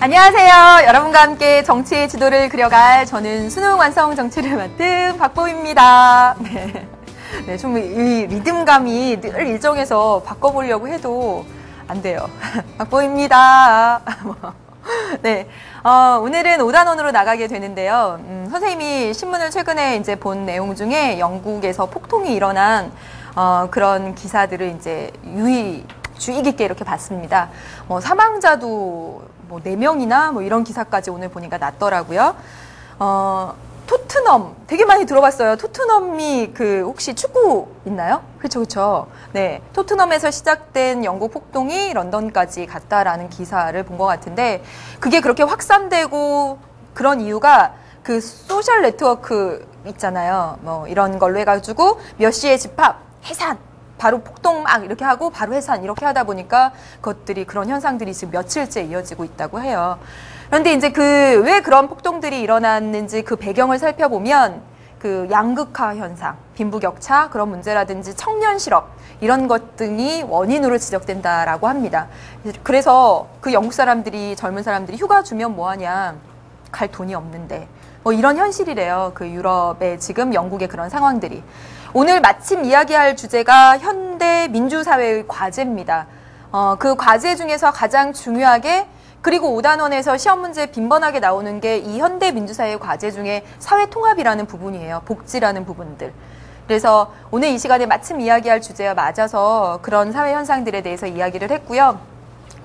안녕하세요. 여러분과 함께 정치의 지도를 그려갈 저는 수능 완성 정치를 맡은 박보입니다. 네, 좀 이 리듬감이 늘 일정해서 바꿔보려고 해도 안 돼요. 박보입니다. 네, 오늘은 5단원으로 나가게 되는데요. 선생님이 신문을 최근에 이제 본 내용 중에 영국에서 폭동이 일어난 그런 기사들을 이제 주의 깊게 이렇게 봤습니다. 사망자도 4명이나 이런 기사까지 오늘 보니까 났더라고요. 토트넘 되게 많이 들어봤어요. 토트넘이 혹시 축구 있나요? 그렇죠. 네, 토트넘에서 시작된 영국 폭동이 런던까지 갔다라는 기사를 본 것 같은데 그게 그렇게 확산되고 그런 이유가 그 소셜 네트워크 있잖아요. 이런 걸로 해가지고 몇 시에 집합, 해산, 바로 폭동 막 이렇게 하고 바로 해산 이렇게 하다 보니까 그런 현상들이 지금 며칠째 이어지고 있다고 해요. 그런데 이제 왜 그런 폭동들이 일어났는지 그 배경을 살펴보면 양극화 현상, 빈부격차 그런 문제라든지 청년 실업 이런 것 등이 원인으로 지적된다라고 합니다. 그래서 영국 사람들이 젊은 사람들이 휴가 주면 뭐하냐, 갈 돈이 없는데 이런 현실이래요. 유럽의 지금 영국의 그런 상황들이. 오늘 마침 이야기할 주제가 현대 민주사회의 과제입니다. 그 과제 중에서 가장 중요하게 그리고 5단원에서 시험 문제에 빈번하게 나오는 게 이 현대 민주사회의 과제 중에 사회통합이라는 부분이에요. 복지라는 부분들. 그래서 오늘 이 시간에 마침 이야기할 주제와 맞아서 그런 사회 현상들에 대해서 이야기를 했고요.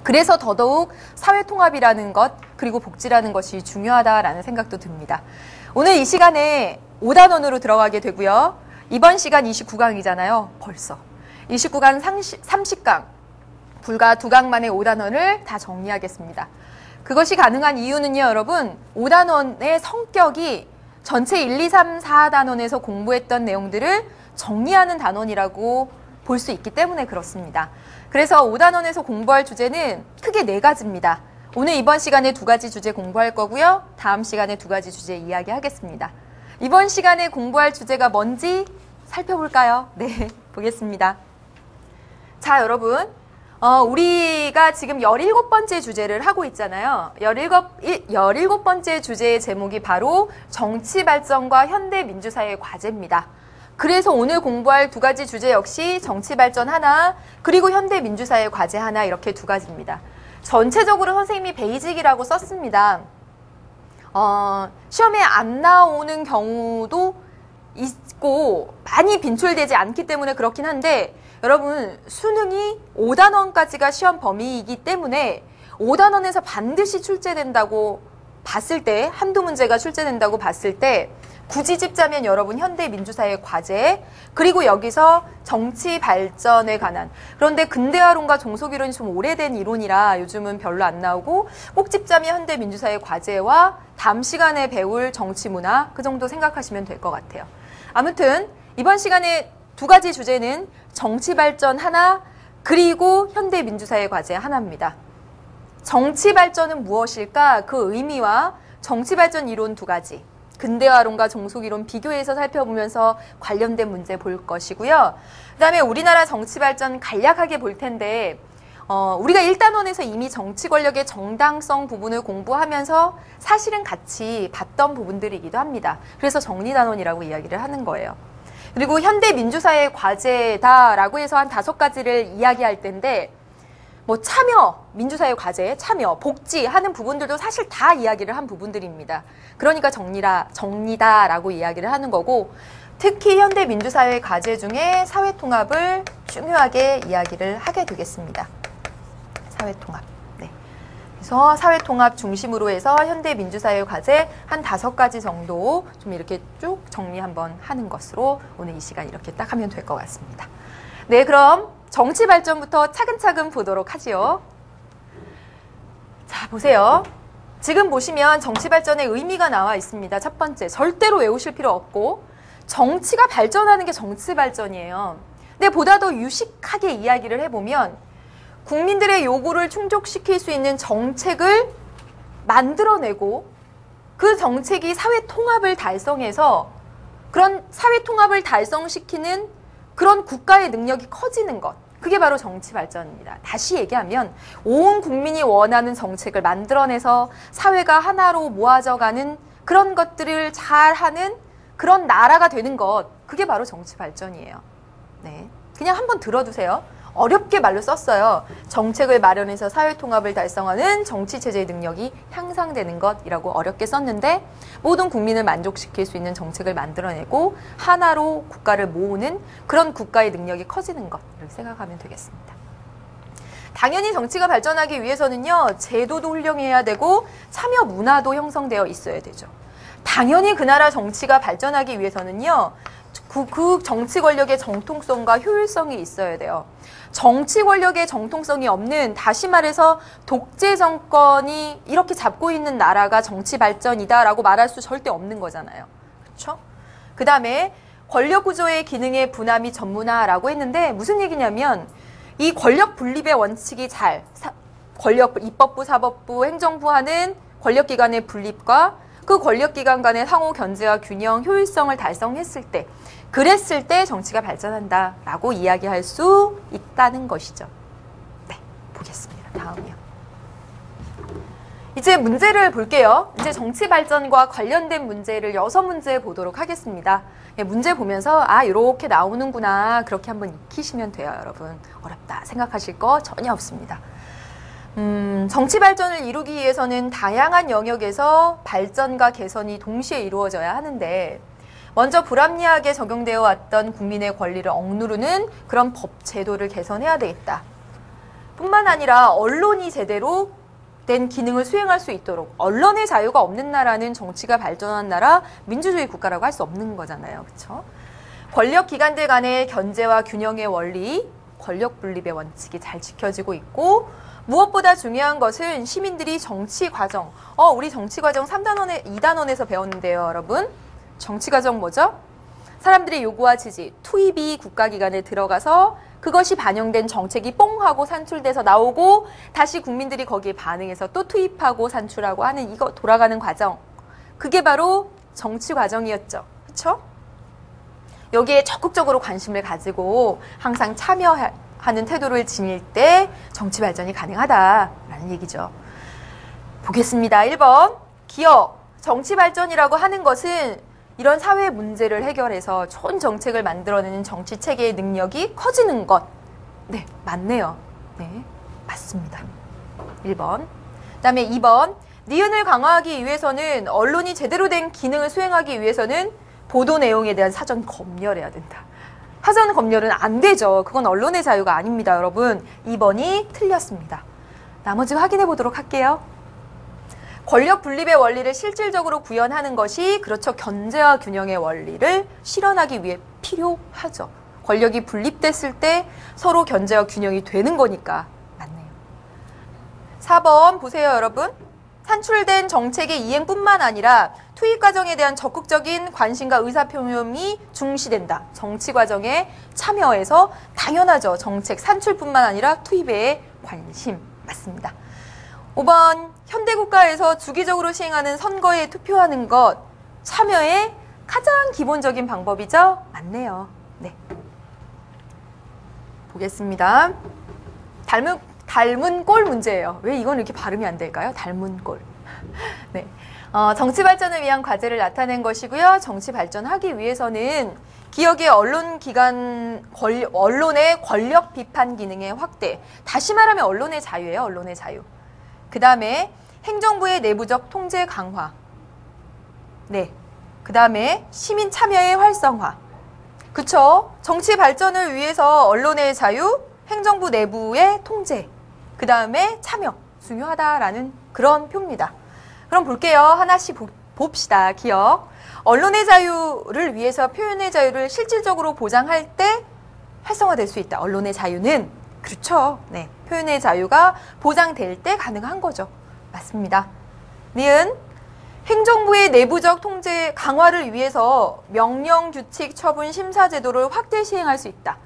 그래서 더더욱 사회통합이라는 것 그리고 복지라는 것이 중요하다라는 생각도 듭니다. 오늘 이 시간에 5단원으로 들어가게 되고요. 이번 시간 29강이잖아요. 벌써 29강 30강 불과 2강 만에 5단원을 다 정리하겠습니다. 그것이 가능한 이유는요, 여러분. 5단원의 성격이 전체 1, 2, 3, 4단원에서 공부했던 내용들을 정리하는 단원이라고 볼 수 있기 때문에 그렇습니다. 그래서 5단원에서 공부할 주제는 크게 4가지입니다. 오늘 이번 시간에 2가지 주제 공부할 거고요. 다음 시간에 2가지 주제 이야기하겠습니다. 이번 시간에 공부할 주제가 뭔지 살펴볼까요? 네, 보겠습니다. 자, 여러분. 우리가 지금 17번째 주제를 하고 있잖아요. 17번째 주제의 제목이 바로 정치 발전과 현대 민주사회의 과제입니다. 그래서 오늘 공부할 2가지 주제 역시 정치 발전 하나, 그리고 현대 민주사회의 과제 하나 이렇게 2가지입니다. 전체적으로 선생님이 베이직이라고 썼습니다. 시험에 안 나오는 경우도 있고 많이 빈출되지 않기 때문에 그렇긴 한데 여러분 수능이 5단원까지가 시험 범위이기 때문에 5단원에서 반드시 출제된다고 봤을 때 한두 문제가 출제된다고 봤을 때 굳이 짚자면 여러분 현대 민주사회의 과제 그리고 여기서 정치 발전에 관한 그런데 근대화론과 종속이론이 좀 오래된 이론이라 요즘은 별로 안 나오고 꼭 짚자면 현대 민주사회의 과제와 다음 시간에 배울 정치문화 그 정도 생각하시면 될 것 같아요. 아무튼 이번 시간에 2가지 주제는 정치 발전 하나 그리고 현대 민주사회의 과제 하나입니다. 정치 발전은 무엇일까? 그 의미와 정치 발전 이론 2가지 근대화론과 종속이론 비교해서 살펴보면서 관련된 문제 볼 것이고요. 그 다음에 우리나라 정치 발전 간략하게 볼 텐데 우리가 1단원에서 이미 정치 권력의 정당성 부분을 공부하면서 사실은 같이 봤던 부분들이기도 합니다. 그래서 정리단원이라고 이야기를 하는 거예요. 그리고 현대 민주사회의 과제다라고 해서 한 5가지를 이야기할 텐데 참여, 민주사회 과제, 참여, 복지 하는 부분들도 사실 다 이야기를 한 부분들입니다. 그러니까 정리다라고 이야기를 하는 거고 특히 현대 민주사회 과제 중에 사회통합을 중요하게 이야기를 하게 되겠습니다. 사회통합. 네. 그래서 사회통합 중심으로 해서 현대 민주사회 과제 한 5가지 정도 좀 이렇게 쭉 정리 한번 하는 것으로 오늘 이 시간 이렇게 딱 하면 될 것 같습니다. 네, 그럼 정치 발전부터 차근차근 보도록 하지요. 자, 보세요. 지금 보시면 정치 발전의 의미가 나와 있습니다. 첫 번째, 절대로 외우실 필요 없고 정치가 발전하는 게 정치 발전이에요. 근데 보다 더 유식하게 이야기를 해보면 국민들의 요구를 충족시킬 수 있는 정책을 만들어내고 그 정책이 사회 통합을 달성해서 그런 사회 통합을 달성시키는 그런 국가의 능력이 커지는 것. 그게 바로 정치 발전입니다. 다시 얘기하면 온 국민이 원하는 정책을 만들어내서 사회가 하나로 모아져가는 그런 것들을 잘하는 그런 나라가 되는 것, 그게 바로 정치 발전이에요. 네, 그냥 한번 들어두세요. 어렵게 말로 썼어요. 정책을 마련해서 사회통합을 달성하는 정치체제의 능력이 향상되는 것이라고 어렵게 썼는데 모든 국민을 만족시킬 수 있는 정책을 만들어내고 하나로 국가를 모으는 그런 국가의 능력이 커지는 것, 이렇게 생각하면 되겠습니다. 당연히 정치가 발전하기 위해서는요, 제도도 훌륭해야 되고 참여 문화도 형성되어 있어야 되죠. 당연히 그 나라 정치가 발전하기 위해서는요, 그 정치 권력의 정통성과 효율성이 있어야 돼요. 정치 권력의 정통성이 없는, 다시 말해서 독재 정권이 이렇게 잡고 있는 나라가 정치 발전이다라고 말할 수 절대 없는 거잖아요. 그렇죠? 그 다음에 권력 구조의 기능의 분함이 전문화라고 했는데 무슨 얘기냐면 이 권력 분립의 원칙이 권력 입법부, 사법부, 행정부 하는 권력기관의 분립과 그 권력기관 간의 상호 견제와 균형, 효율성을 달성했을 때, 그랬을 때 정치가 발전한다라고 이야기할 수 있다는 것이죠. 네, 보겠습니다. 다음이요. 이제 문제를 볼게요. 이제 정치 발전과 관련된 문제를 6문제 보도록 하겠습니다. 네, 문제 보면서 이렇게 나오는구나, 그렇게 한번 익히시면 돼요, 여러분. 어렵다 생각하실 거 전혀 없습니다. 정치 발전을 이루기 위해서는 다양한 영역에서 발전과 개선이 동시에 이루어져야 하는데 먼저 불합리하게 적용되어 왔던 국민의 권리를 억누르는 그런 법 제도를 개선해야 되겠다. 뿐만 아니라 언론이 제대로 된 기능을 수행할 수 있도록, 언론의 자유가 없는 나라는 정치가 발전한 나라, 민주주의 국가라고 할 수 없는 거잖아요. 그렇죠? 권력 기관들 간의 견제와 균형의 원리, 권력 분립의 원칙이 잘 지켜지고 있고, 무엇보다 중요한 것은 시민들이 정치 과정, 우리 정치 과정 2단원에서 배웠는데요, 여러분. 정치 과정 뭐죠? 사람들의 요구와 지지, 투입이 국가기관에 들어가서 그것이 반영된 정책이 뽕 하고 산출돼서 나오고 다시 국민들이 거기에 반응해서 또 투입하고 산출하고 하는 이거 돌아가는 과정. 그게 바로 정치 과정이었죠. 그렇죠? 여기에 적극적으로 관심을 가지고 항상 참여하는 태도를 지닐 때 정치 발전이 가능하다라는 얘기죠. 보겠습니다. 1번. 기업. 정치 발전이라고 하는 것은 이런 사회 문제를 해결해서 좋은 정책을 만들어내는 정치 체계의 능력이 커지는 것. 네, 맞네요. 네, 맞습니다. 1번. 그다음에 2번. 니은을 강화하기 위해서는, 언론이 제대로 된 기능을 수행하기 위해서는 보도 내용에 대한 사전 검열해야 된다. 사전 검열은 안 되죠. 그건 언론의 자유가 아닙니다, 여러분. 2번이 틀렸습니다. 나머지 확인해 보도록 할게요. 권력 분립의 원리를 실질적으로 구현하는 것이, 그렇죠, 견제와 균형의 원리를 실현하기 위해 필요하죠. 권력이 분립됐을 때 서로 견제와 균형이 되는 거니까 맞네요. 4번 보세요, 여러분. 산출된 정책의 이행뿐만 아니라 투입 과정에 대한 적극적인 관심과 의사표명이 중시된다. 정치 과정에 참여해서 당연하죠. 정책 산출뿐만 아니라 투입에 관심. 맞습니다. 5번. 현대국가에서 주기적으로 시행하는 선거에 투표하는 것, 참여의 가장 기본적인 방법이죠? 맞네요. 네. 보겠습니다. 닮은 꼴 문제예요. 왜 이건 이렇게 발음이 안 될까요? 닮은 꼴. 네. 정치 발전을 위한 과제를 나타낸 것이고요. 정치 발전하기 위해서는 기업의 언론의 권력 비판 기능의 확대. 다시 말하면 언론의 자유예요. 언론의 자유. 그 다음에 행정부의 내부적 통제 강화. 네. 그 다음에 시민 참여의 활성화. 그쵸? 정치 발전을 위해서 언론의 자유, 행정부 내부의 통제, 그 다음에 참여. 중요하다라는 그런 표입니다. 그럼 볼게요. 하나씩 봅시다. 기억. 언론의 자유를 위해서 표현의 자유를 실질적으로 보장할 때 활성화될 수 있다. 언론의 자유는. 그렇죠. 네. 표현의 자유가 보장될 때 가능한 거죠. 맞습니다. 니은. 행정부의 내부적 통제 강화를 위해서 명령, 규칙, 처분, 심사 제도를 확대 시행할 수 있다.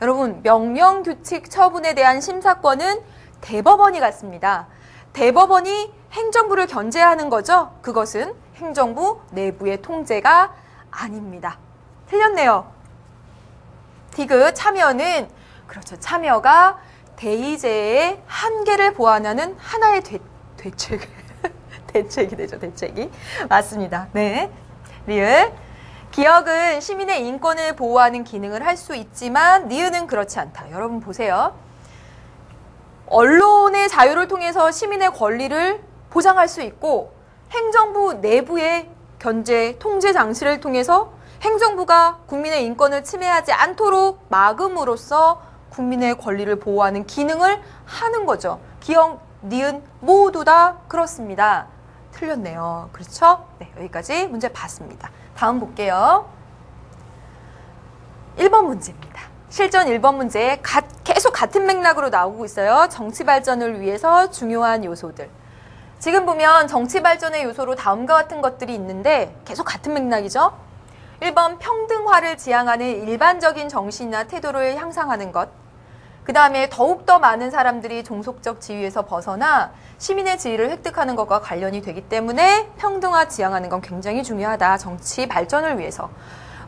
여러분, 명령, 규칙, 처분에 대한 심사권은 대법원이 갖습니다. 대법원이 행정부를 견제하는 거죠. 그것은 행정부 내부의 통제가 아닙니다. 틀렸네요. 디귿. 참여는 그렇죠. 참여가 대의제의 한계를 보완하는 하나의 대책. 대책이 되죠, 대책이. 맞습니다. 네. 리을. 기억은 시민의 인권을 보호하는 기능을 할 수 있지만 니은은 그렇지 않다. 여러분 보세요. 언론의 자유를 통해서 시민의 권리를 보장할 수 있고 행정부 내부의 견제, 통제 장치를 통해서 행정부가 국민의 인권을 침해하지 않도록 막음으로써 국민의 권리를 보호하는 기능을 하는 거죠. 기억, 니은 모두 다 그렇습니다. 틀렸네요. 그렇죠? 네, 여기까지 문제 봤습니다. 다음 볼게요. 1번 문제입니다. 실전 1번 문제 계속 같은 맥락으로 나오고 있어요. 정치 발전을 위해서 중요한 요소들. 지금 보면 정치 발전의 요소로 다음과 같은 것들이 있는데 계속 같은 맥락이죠. 1번 평등화를 지향하는 일반적인 정신이나 태도를 향상하는 것. 그 다음에 더욱더 많은 사람들이 종속적 지위에서 벗어나 시민의 지위를 획득하는 것과 관련이 되기 때문에 평등화 지향하는 건 굉장히 중요하다. 정치 발전을 위해서.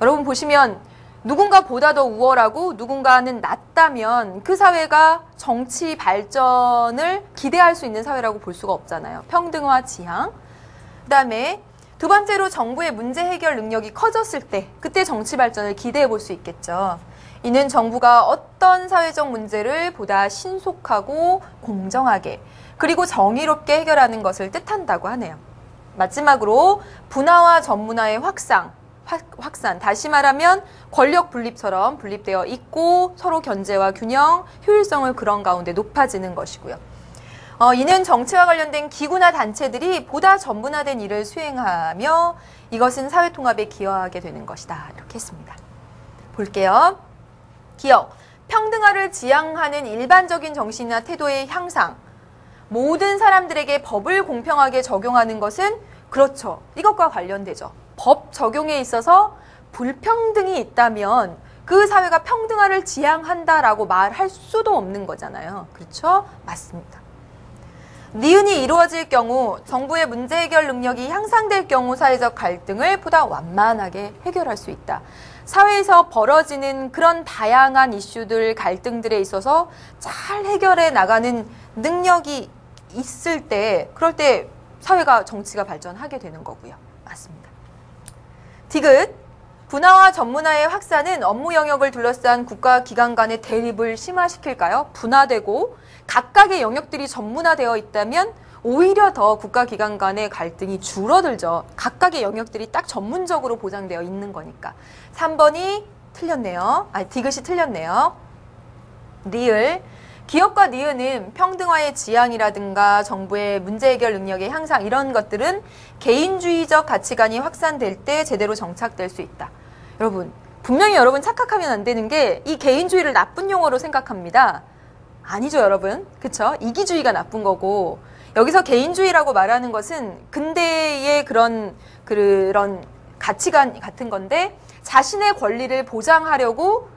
여러분 보시면 누군가 보다 더 우월하고 누군가는 낮다면 그 사회가 정치 발전을 기대할 수 있는 사회라고 볼 수가 없잖아요. 평등화 지향. 그 다음에 두 번째로 정부의 문제 해결 능력이 커졌을 때 그때 정치 발전을 기대해 볼 수 있겠죠. 이는 정부가 어떤 사회적 문제를 보다 신속하고 공정하게 그리고 정의롭게 해결하는 것을 뜻한다고 하네요. 마지막으로 분화와 전문화의 확산, 다시 말하면 권력 분립처럼 분립되어 있고 서로 견제와 균형, 효율성을 그런 가운데 높아지는 것이고요. 이는 정치와 관련된 기구나 단체들이 보다 전문화된 일을 수행하며 이것은 사회통합에 기여하게 되는 것이다. 이렇게 했습니다. 볼게요. 기억, 평등화를 지향하는 일반적인 정신이나 태도의 향상. 모든 사람들에게 법을 공평하게 적용하는 것은 그렇죠. 이것과 관련되죠. 법 적용에 있어서 불평등이 있다면 그 사회가 평등화를 지향한다라고 말할 수도 없는 거잖아요. 그렇죠? 맞습니다. 니은이 이루어질 경우 정부의 문제 해결 능력이 향상될 경우 사회적 갈등을 보다 완만하게 해결할 수 있다. 사회에서 벌어지는 그런 다양한 이슈들, 갈등들에 있어서 잘 해결해 나가는 능력이 있을 때, 그럴 때 사회가, 정치가 발전하게 되는 거고요. 맞습니다. 디귿, 분화와 전문화의 확산은 업무 영역을 둘러싼 국가 기관 간의 대립을 심화시킬까요? 분화되고 각각의 영역들이 전문화되어 있다면 오히려 더 국가기관 간의 갈등이 줄어들죠. 각각의 영역들이 딱 전문적으로 보장되어 있는 거니까. 3번이 틀렸네요. 디귿이 틀렸네요. 리을. 기업과 니은은 평등화의 지향이라든가 정부의 문제 해결 능력의 향상 이런 것들은 개인주의적 가치관이 확산될 때 제대로 정착될 수 있다. 여러분, 분명히 여러분 착각하면 안 되는 게 이 개인주의를 나쁜 용어로 생각합니다. 아니죠, 여러분. 그쵸? 이기주의가 나쁜 거고 여기서 개인주의라고 말하는 것은 근대의 그런 가치관 같은 건데 자신의 권리를 보장하려고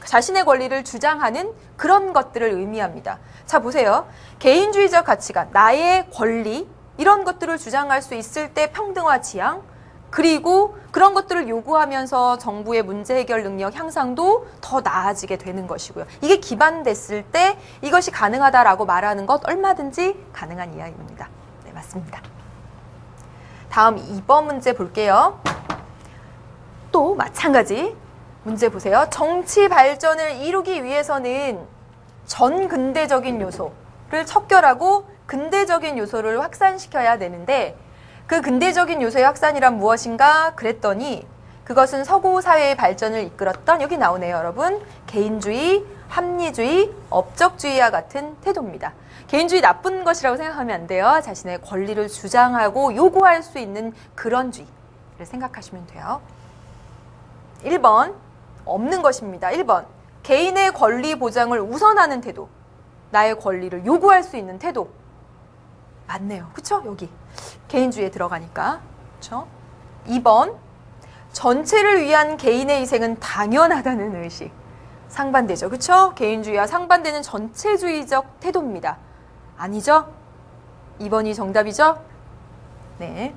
자신의 권리를 주장하는 그런 것들을 의미합니다. 자, 보세요. 개인주의적 가치관, 나의 권리 이런 것들을 주장할 수 있을 때 평등화 지향 그리고 그런 것들을 요구하면서 정부의 문제 해결 능력 향상도 더 나아지게 되는 것이고요. 이게 기반됐을 때 이것이 가능하다라고 말하는 것 얼마든지 가능한 이야기입니다. 네, 맞습니다. 다음 2번 문제 볼게요. 또 마찬가지 문제 보세요. 정치 발전을 이루기 위해서는 전근대적인 요소를 척결하고 근대적인 요소를 확산시켜야 되는데 그 근대적인 요소의 확산이란 무엇인가 그랬더니 그것은 서구 사회의 발전을 이끌었던 여기 나오네요, 여러분. 개인주의, 합리주의, 업적주의와 같은 태도입니다. 개인주의 나쁜 것이라고 생각하면 안 돼요. 자신의 권리를 주장하고 요구할 수 있는 그런 주의를 생각하시면 돼요. 1번, 없는 것입니다. 1번, 개인의 권리 보장을 우선하는 태도. 나의 권리를 요구할 수 있는 태도. 맞네요. 그쵸? 여기. 개인주의에 들어가니까. 그쵸? 2번, 전체를 위한 개인의 희생은 당연하다는 의식. 상반되죠. 그쵸? 개인주의와 상반되는 전체주의적 태도입니다. 아니죠? 2번이 정답이죠? 네.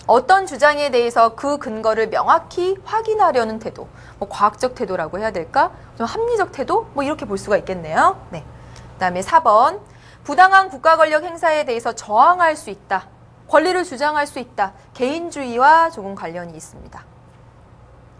어떤 주장에 대해서 그 근거를 명확히 확인하려는 태도, 뭐 과학적 태도라고 해야 될까? 좀 합리적 태도? 뭐 이렇게 볼 수가 있겠네요. 네. 그다음에 4번, 부당한 국가 권력 행사에 대해서 저항할 수 있다. 권리를 주장할 수 있다. 개인주의와 조금 관련이 있습니다.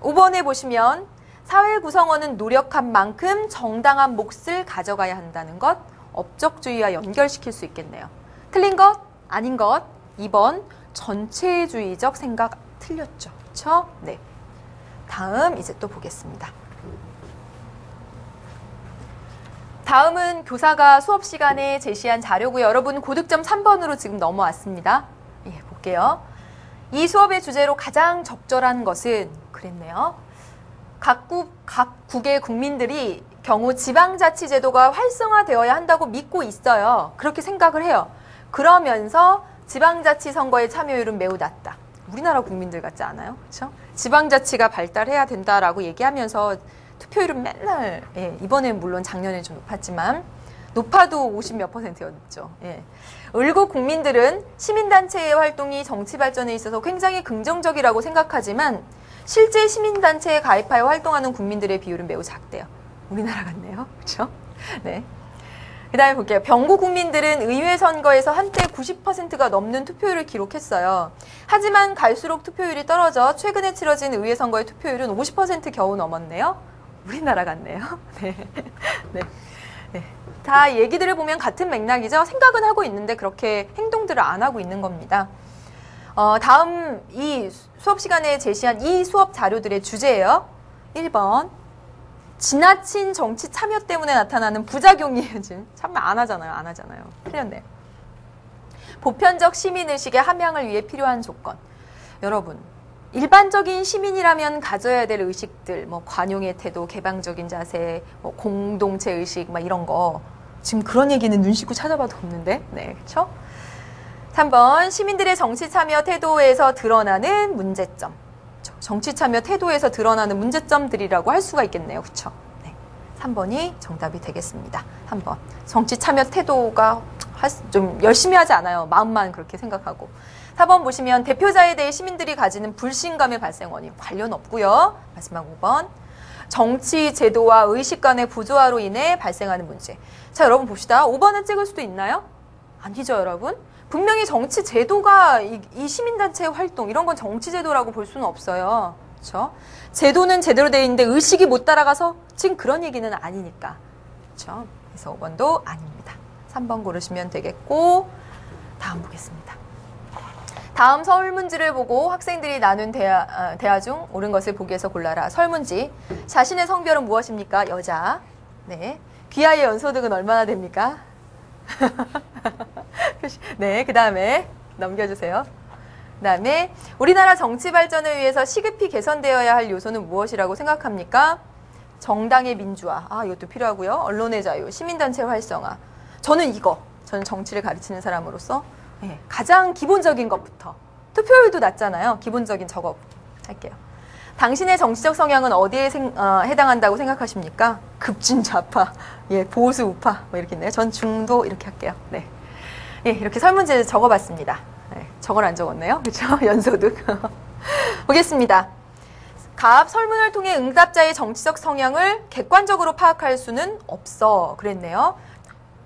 5번에 보시면 사회 구성원은 노력한 만큼 정당한 몫을 가져가야 한다는 것, 업적주의와 연결시킬 수 있겠네요. 틀린 것, 아닌 것. 2번, 전체주의적 생각 틀렸죠. 그렇죠? 네. 다음 이제 또 보겠습니다. 다음은 교사가 수업 시간에 제시한 자료고요. 여러분 고득점 3번으로 지금 넘어왔습니다. 예, 볼게요. 이 수업의 주제로 가장 적절한 것은 그랬네요. 각 국의 국민들이 경우 지방자치제도가 활성화되어야 한다고 믿고 있어요. 그렇게 생각을 해요. 그러면서 지방자치 선거의 참여율은 매우 낮다. 우리나라 국민들 같지 않아요? 그렇죠? 지방자치가 발달해야 된다라고 얘기하면서 투표율은 맨날, 예, 이번엔 물론 작년에 좀 높았지만 높아도 50몇 %였죠. 예. 을국 국민들은 시민단체의 활동이 정치 발전에 있어서 굉장히 긍정적이라고 생각하지만 실제 시민단체에 가입하여 활동하는 국민들의 비율은 매우 작대요. 우리나라 같네요. 그렇죠? 네. 그 다음에 볼게요. 병구 국민들은 의회 선거에서 한때 90%가 넘는 투표율을 기록했어요. 하지만 갈수록 투표율이 떨어져 최근에 치러진 의회 선거의 투표율은 50% 겨우 넘었네요. 우리나라 같네요. 네. 네. 네. 다 얘기들을 보면 같은 맥락이죠. 생각은 하고 있는데 그렇게 행동들을 안 하고 있는 겁니다. 다음 이 수업 시간에 제시한 이 수업 자료들의 주제예요. 1번. 지나친 정치 참여 때문에 나타나는 부작용이에요. 지금 참 안 하잖아요. 틀렸네. 보편적 시민의식의 함양을 위해 필요한 조건. 여러분, 일반적인 시민이라면 가져야 될 의식들, 뭐 관용의 태도, 개방적인 자세, 뭐 공동체 의식, 막 이런 거. 지금 그런 얘기는 눈 씻고 찾아봐도 없는데, 네, 그렇죠? 3번, 시민들의 정치 참여 태도에서 드러나는 문제점. 정치 참여 태도에서 드러나는 문제점들이라고 할 수가 있겠네요. 그렇죠? 네. 3번이 정답이 되겠습니다. 3번. 정치 참여 태도가 좀 열심히 하지 않아요. 마음만 그렇게 생각하고. 4번 보시면 대표자에 대해 시민들이 가지는 불신감의 발생 원인 관련 없고요. 마지막 5번. 정치 제도와 의식 간의 부조화로 인해 발생하는 문제. 자, 여러분 봅시다. 5번은 찍을 수도 있나요? 아니죠, 여러분. 분명히 정치 제도가 이 시민단체의 활동 이런 건 정치 제도라고 볼 수는 없어요. 그렇죠? 제도는 제대로 돼 있는데 의식이 못 따라가서 지금 그런 얘기는 아니니까. 그렇죠? 그래서 5번도 아닙니다. 3번 고르시면 되겠고 다음 보겠습니다. 다음 설문지를 보고 학생들이 나눈 대화 중 옳은 것을 보기에서 골라라. 설문지. 자신의 성별은 무엇입니까? 여자. 네. 귀하의 연소득은 얼마나 됩니까? 네, 그 다음에 넘겨주세요. 그 다음에 우리나라 정치 발전을 위해서 시급히 개선되어야 할 요소는 무엇이라고 생각합니까? 정당의 민주화, 이것도 필요하고요. 언론의 자유, 시민단체 활성화. 저는 정치를 가르치는 사람으로서 가장 기본적인 것부터. 투표율도 낮잖아요. 기본적인 저거 할게요. 당신의 정치적 성향은 어디에 해당한다고 생각하십니까? 급진 좌파, 보수 우파, 뭐 이렇게 있네요. 전 중도 이렇게 할게요. 네. 이렇게 설문지를 적어봤습니다. 저걸 안 적었네요. 그렇죠? 연소득. 보겠습니다. 갑 설문을 통해 응답자의 정치적 성향을 객관적으로 파악할 수는 없어. 그랬네요.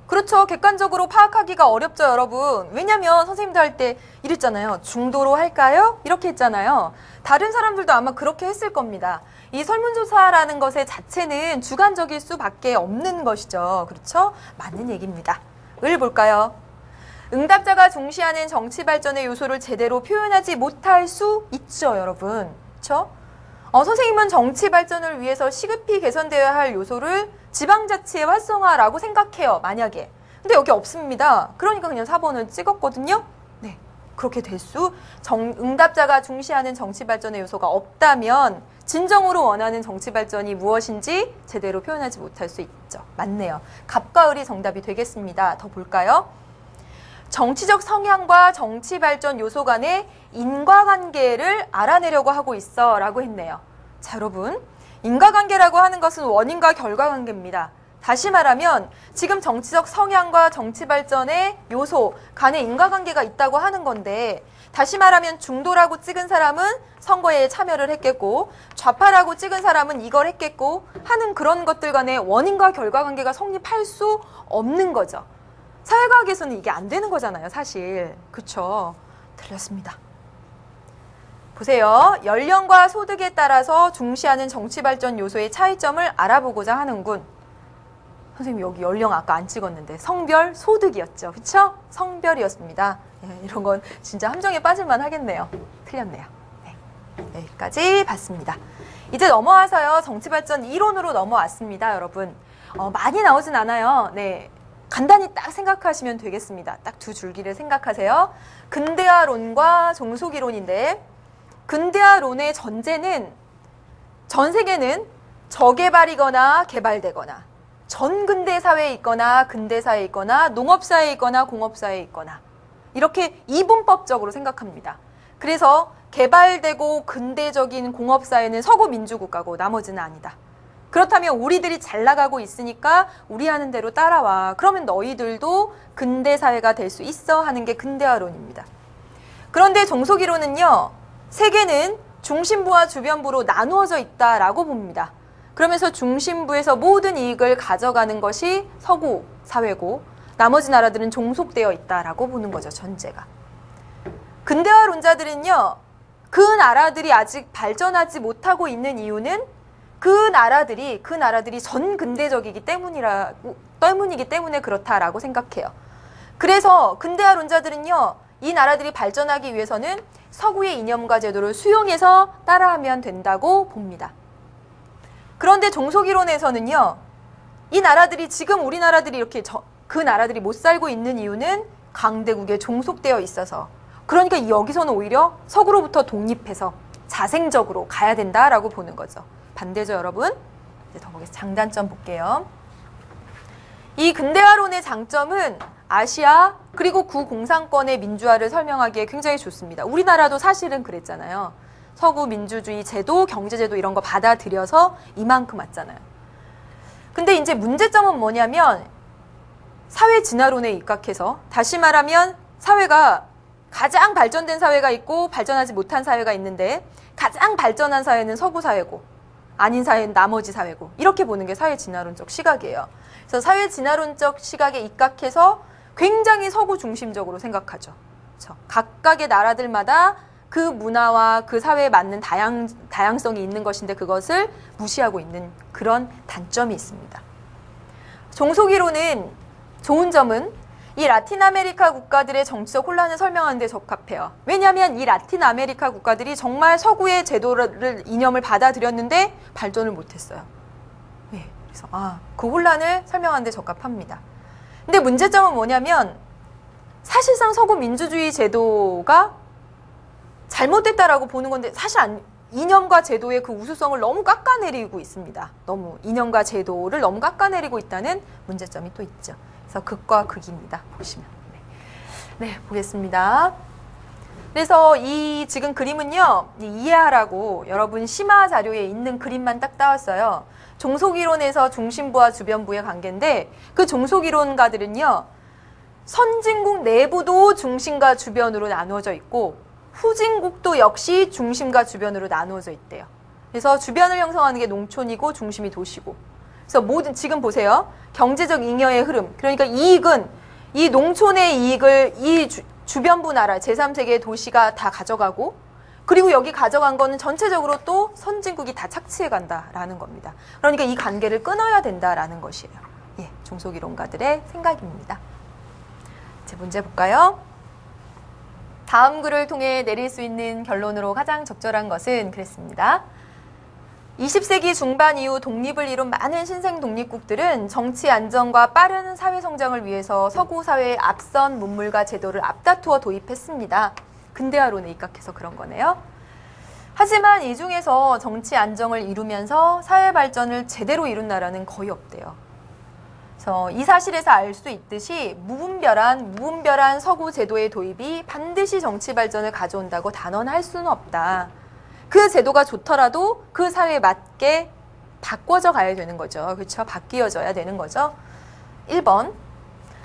그렇죠. 객관적으로 파악하기가 어렵죠, 여러분. 왜냐면 선생님도 할 때 이랬잖아요. 중도로 할까요? 이렇게 했잖아요. 다른 사람들도 아마 그렇게 했을 겁니다. 이 설문조사라는 것의 자체는 주관적일 수밖에 없는 것이죠. 그렇죠? 맞는 얘기입니다. 을 볼까요? 응답자가 중시하는 정치 발전의 요소를 제대로 표현하지 못할 수 있죠, 여러분. 그렇죠? 선생님은 정치 발전을 위해서 시급히 개선되어야 할 요소를 지방자치의 활성화라고 생각해요, 만약에. 근데 여기 없습니다. 그러니까 그냥 4번을 찍었거든요. 네, 그렇게 될 수. 응답자가 중시하는 정치 발전의 요소가 없다면 진정으로 원하는 정치 발전이 무엇인지 제대로 표현하지 못할 수 있죠. 맞네요. 갑과 을이 정답이 되겠습니다. 더 볼까요? 정치적 성향과 정치 발전 요소 간의 인과관계를 알아내려고 하고 있어 라고 했네요. 자, 여러분, 인과관계라고 하는 것은 원인과 결과관계입니다. 다시 말하면 지금 정치적 성향과 정치 발전의 요소 간의 인과관계가 있다고 하는 건데 다시 말하면 중도라고 찍은 사람은 선거에 참여를 했겠고 좌파라고 찍은 사람은 이걸 했겠고 하는 그런 것들 간의 원인과 결과관계가 성립할 수 없는 거죠. 사회과학에서는 이게 안 되는 거잖아요, 사실. 그쵸? 틀렸습니다. 보세요. 연령과 소득에 따라서 중시하는 정치 발전 요소의 차이점을 알아보고자 하는군. 선생님 여기 연령 아까 안 찍었는데 성별, 소득이었죠. 그쵸? 성별이었습니다. 네, 이런 건 진짜 함정에 빠질만 하겠네요. 틀렸네요. 네, 여기까지 봤습니다. 이제 넘어와서요. 정치 발전 이론으로 넘어왔습니다, 여러분. 많이 나오진 않아요. 네, 간단히 딱 생각하시면 되겠습니다. 딱 두 줄기를 생각하세요. 근대화론과 종속이론인데 근대화론의 전제는 전 세계는 저개발이거나 개발되거나 전근대 사회에 있거나 근대사회에 있거나 농업사회에 있거나 공업사회에 있거나 이렇게 이분법적으로 생각합니다. 그래서 개발되고 근대적인 공업사회는 서구 민주국가고 나머지는 아니다. 그렇다면 우리들이 잘 나가고 있으니까 우리 하는 대로 따라와. 그러면 너희들도 근대사회가 될 수 있어 하는 게 근대화론입니다. 그런데 종속이론은요. 세계는 중심부와 주변부로 나누어져 있다라고 봅니다. 그러면서 중심부에서 모든 이익을 가져가는 것이 서구 사회고 나머지 나라들은 종속되어 있다라고 보는 거죠, 전제가. 근대화론자들은요. 그 나라들이 아직 발전하지 못하고 있는 이유는 그 나라들이 전근대적이기 때문이기 때문에 그렇다라고 생각해요. 그래서 근대화론자들은요. 이 나라들이 발전하기 위해서는 서구의 이념과 제도를 수용해서 따라하면 된다고 봅니다. 그런데 종속이론에서는요. 이 나라들이 지금 우리나라들이 이렇게 그 나라들이 못 살고 있는 이유는 강대국에 종속되어 있어서 그러니까 여기서는 오히려 서구로부터 독립해서 자생적으로 가야 된다라고 보는 거죠. 반대죠, 여러분? 이제 더 보겠습니다. 장단점 볼게요. 이 근대화론의 장점은 아시아 그리고 구공산권의 민주화를 설명하기에 굉장히 좋습니다. 우리나라도 사실은 그랬잖아요. 서구 민주주의 제도, 경제제도 이런 거 받아들여서 이만큼 왔잖아요. 근데 이제 문제점은 뭐냐면 사회 진화론에 입각해서 다시 말하면 사회가 가장 발전된 사회가 있고 발전하지 못한 사회가 있는데 가장 발전한 사회는 서구 사회고 아닌 사회는 나머지 사회고 이렇게 보는 게 사회 진화론적 시각이에요. 그래서 사회 진화론적 시각에 입각해서 굉장히 서구 중심적으로 생각하죠. 그렇죠? 각각의 나라들마다 그 문화와 그 사회에 맞는 다양성이 있는 것인데 그것을 무시하고 있는 그런 단점이 있습니다. 종속이론은 좋은 점은 이 라틴 아메리카 국가들의 정치적 혼란을 설명하는 데 적합해요. 왜냐하면 이 라틴 아메리카 국가들이 정말 서구의 제도를 이념을 받아들였는데 발전을 못했어요. 네, 그래서 그 혼란을 설명하는 데 적합합니다. 근데 문제점은 뭐냐면 사실상 서구 민주주의 제도가 잘못됐다라고 보는 건데 사실 이념과 제도의 그 우수성을 너무 깎아내리고 있습니다. 너무 이념과 제도를 너무 깎아내리고 있다는 문제점이 또 있죠. 그래서 극과 극입니다. 보시면. 네, 보겠습니다. 그래서 이 지금 그림은요. 이해하라고 여러분 심화 자료에 있는 그림만 딱 따왔어요. 종속이론에서 중심부와 주변부의 관계인데 그 종속이론가들은요. 선진국 내부도 중심과 주변으로 나누어져 있고 후진국도 역시 중심과 주변으로 나누어져 있대요. 그래서 주변을 형성하는 게 농촌이고 중심이 도시고 그래서 지금 보세요. 경제적 잉여의 흐름. 그러니까 이익은 이 농촌의 이익을 이 주변부 나라 제3세계의 도시가 다 가져가고 그리고 여기 가져간 거는 전체적으로 또 선진국이 다 착취해 간다라는 겁니다. 그러니까 이 관계를 끊어야 된다라는 것이에요. 예, 종속이론가들의 생각입니다. 제 문제 볼까요? 다음 글을 통해 내릴 수 있는 결론으로 가장 적절한 것은 그랬습니다. 20세기 중반 이후 독립을 이룬 많은 신생 독립국들은 정치 안정과 빠른 사회 성장을 위해서 서구 사회의 앞선 문물과 제도를 앞다투어 도입했습니다. 근대화론에 입각해서 그런 거네요. 하지만 이 중에서 정치 안정을 이루면서 사회 발전을 제대로 이룬 나라는 거의 없대요. 그래서 이 사실에서 알 수 있듯이 무분별한 서구 제도의 도입이 반드시 정치 발전을 가져온다고 단언할 수는 없다. 그 제도가 좋더라도 그 사회에 맞게 바꿔져 가야 되는 거죠. 그렇죠? 바뀌어져야 되는 거죠. 1번,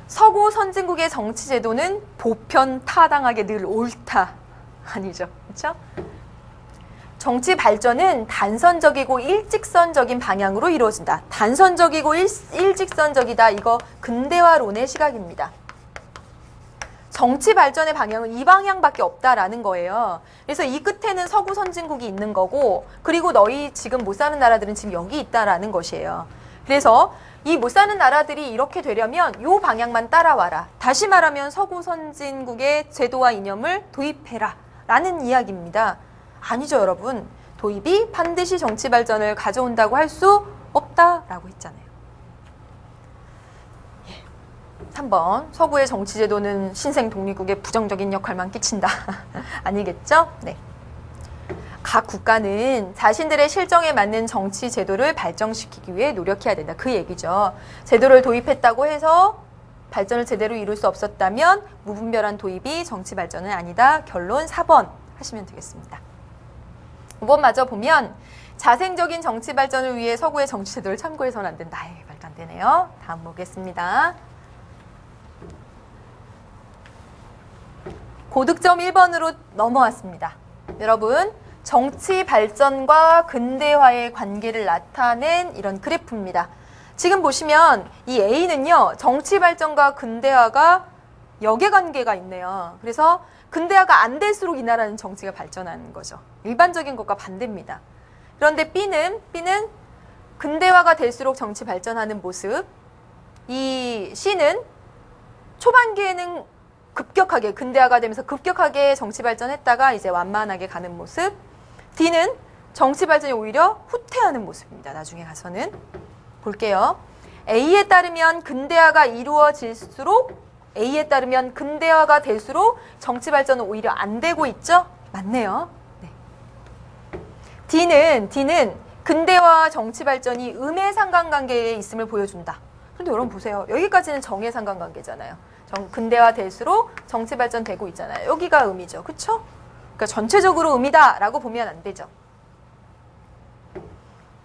서구 선진국의 정치 제도는 보편타당하게 늘 옳다. 아니죠. 그렇죠? 정치 발전은 단선적이고 일직선적인 방향으로 이루어진다. 단선적이고 일직선적이다. 이거 근대화론의 시각입니다. 정치 발전의 방향은 이 방향밖에 없다라는 거예요. 그래서 이 끝에는 서구 선진국이 있는 거고, 그리고 너희 지금 못 사는 나라들은 지금 여기 있다라는 것이에요. 그래서 이 못 사는 나라들이 이렇게 되려면 이 방향만 따라와라. 다시 말하면 서구 선진국의 제도와 이념을 도입해라 라는 이야기입니다. 아니죠, 여러분. 도입이 반드시 정치 발전을 가져온다고 할 수 없다라고 했잖아요. 3번, 서구의 정치제도는 신생 독립국에 부정적인 역할만 끼친다. 아니겠죠? 네. 각 국가는 자신들의 실정에 맞는 정치 제도를 발전시키기 위해 노력해야 된다. 그 얘기죠. 제도를 도입했다고 해서 발전을 제대로 이룰 수 없었다면 무분별한 도입이 정치 발전은 아니다. 결론 4번 하시면 되겠습니다. 5번마저 보면 자생적인 정치 발전을 위해 서구의 정치 제도를 참고해서는 안 된다. 말도 안 되네요. 다음 보겠습니다. 고득점 1번으로 넘어왔습니다. 여러분, 정치 발전과 근대화의 관계를 나타낸 이런 그래프입니다. 지금 보시면 이 A는요, 정치 발전과 근대화가 역의 관계가 있네요. 그래서 근대화가 안 될수록 이 나라는 정치가 발전하는 거죠. 일반적인 것과 반대입니다. 그런데 B는 근대화가 될수록 정치 발전하는 모습, 이 C는 초반기에는 급격하게 근대화가 되면서 급격하게 정치 발전했다가 이제 완만하게 가는 모습, D는 정치 발전이 오히려 후퇴하는 모습입니다. 나중에 가서는 볼게요. A에 따르면 근대화가 이루어질수록, A에 따르면 근대화가 될수록 정치 발전은 오히려 안 되고 있죠? 맞네요. 네. D는 근대화와 정치 발전이 음의 상관관계에 있음을 보여준다. 그런데 여러분 보세요. 여기까지는 정의 상관관계잖아요. 근대화 될수록 정치 발전되고 있잖아요. 여기가 음이죠. 그쵸? 그러니까 전체적으로 음이다라고 보면 안 되죠.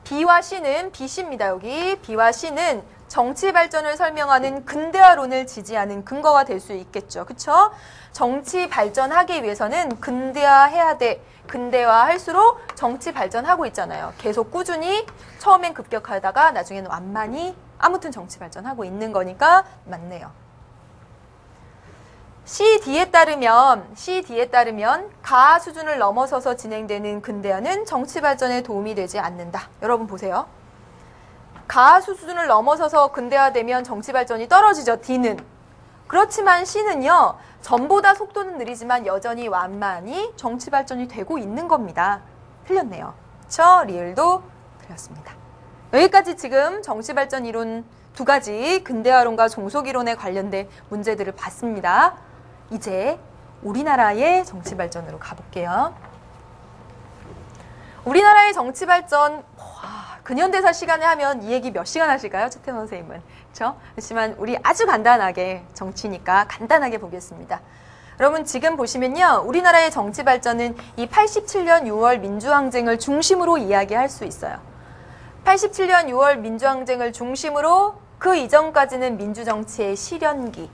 B와 C는, BC입니다. 여기 B와 C는 정치 발전을 설명하는 근대화론을 지지하는 근거가 될 수 있겠죠. 그쵸? 정치 발전하기 위해서는 근대화해야 돼. 근대화할수록 정치 발전하고 있잖아요. 계속 꾸준히 처음엔 급격하다가 나중에는 완만히 아무튼 정치 발전하고 있는 거니까 맞네요. CD에 따르면 가하 수준을 넘어서서 진행되는 근대화는 정치 발전에 도움이 되지 않는다. 여러분 보세요. 가하 수준을 넘어서서 근대화되면 정치 발전이 떨어지죠. D는. 그렇지만 C는요. 전보다 속도는 느리지만 여전히 완만히 정치 발전이 되고 있는 겁니다. 틀렸네요. 그렇죠? 리을도 틀렸습니다. 여기까지 지금 정치 발전 이론 두 가지 근대화론과 종속이론에 관련된 문제들을 봤습니다. 이제 우리나라의 정치 발전으로 가볼게요. 우리나라의 정치 발전, 근현대사 시간에 하면 이 얘기 몇 시간 하실까요? 최태원 선생님은. 그렇죠? 그렇지만 우리 아주 간단하게 정치니까 간단하게 보겠습니다. 여러분 지금 보시면요. 우리나라의 정치 발전은 이 87년 6월 민주항쟁을 중심으로 이야기할 수 있어요. 87년 6월 민주항쟁을 중심으로 그 이전까지는 민주정치의 실현기,